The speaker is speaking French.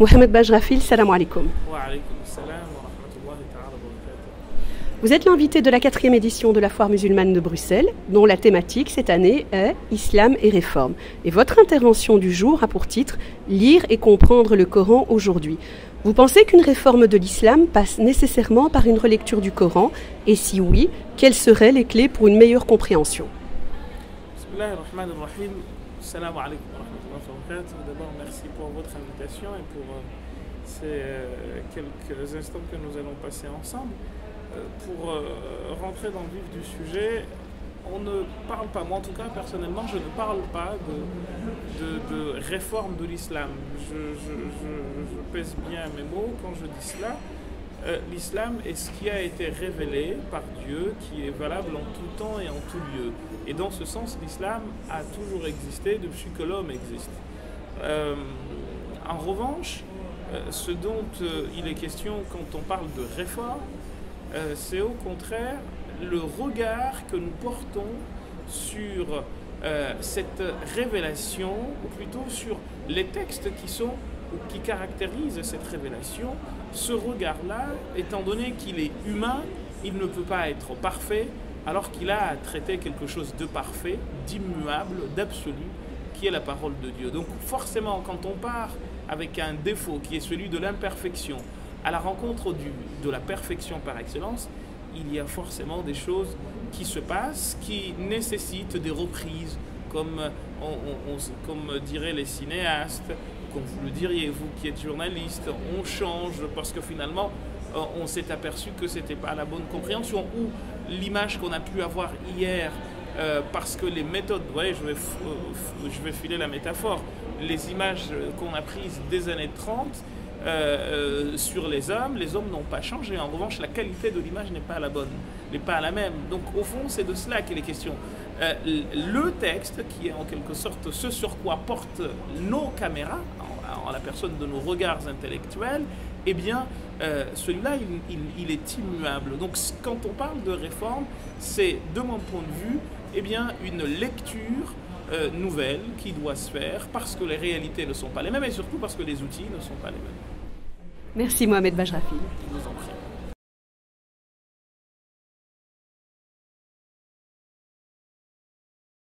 Mohamed Bajrafil, salam alaikum. Wa alaykoum salam wa rahmatullahi ta'ala wa barakatuh. Vous êtes l'invité de la 4e édition de la Foire musulmane de Bruxelles, dont la thématique cette année est Islam et réforme. Et votre intervention du jour a pour titre Lire et comprendre le Coran aujourd'hui. Vous pensez qu'une réforme de l'islam passe nécessairement par une relecture du Coran? Et si oui, quelles seraient les clés pour une meilleure compréhension? Bismillahirrahmanirrahim. Salam alaykum wa rahmatullahi wa barakatuh. D'abord, merci pour votre invitation et pour ces quelques instants que nous allons passer ensemble. Pour rentrer dans le vif du sujet, on ne parle pas, moi en tout cas personnellement, je ne parle pas de réforme de l'islam. Je pèse bien mes mots quand je dis cela. L'islam est ce qui a été révélé par Dieu, qui est valable en tout temps et en tout lieu. Et dans ce sens, l'islam a toujours existé depuis que l'homme existe. En revanche, ce dont il est question quand on parle de réforme, c'est au contraire le regard que nous portons sur cette révélation, ou plutôt sur les textes qui caractérisent cette révélation. Ce regard-là, étant donné qu'il est humain, il ne peut pas être parfait, alors qu'il a à traiter quelque chose de parfait, d'immuable, d'absolu, qui est la parole de Dieu. Donc forcément, quand on part avec un défaut qui est celui de l'imperfection, à la rencontre de la perfection par excellence, il y a forcément des choses qui se passent, qui nécessitent des reprises, comme diraient les cinéastes, comme vous le diriez, vous qui êtes journaliste, on change parce que finalement on s'est aperçu que ce n'était pas la bonne compréhension, ou l'image qu'on a pu avoir hier, parce que les méthodes, vous voyez, je vais filer la métaphore, les images qu'on a prises des années 30 sur les hommes n'ont pas changé. En revanche, la qualité de l'image n'est pas la bonne, n'est pas la même. Donc au fond, c'est de cela qu'il est question. Le texte, qui est en quelque sorte ce sur quoi portent nos caméras, en la personne de nos regards intellectuels, eh bien, celui-là, il est immuable. Donc quand on parle de réforme, c'est, de mon point de vue, eh bien, une lecture nouvelle qui doit se faire parce que les réalités ne sont pas les mêmes et surtout parce que les outils ne sont pas les mêmes. Merci Mohamed Bajrafil. Je vous en prie.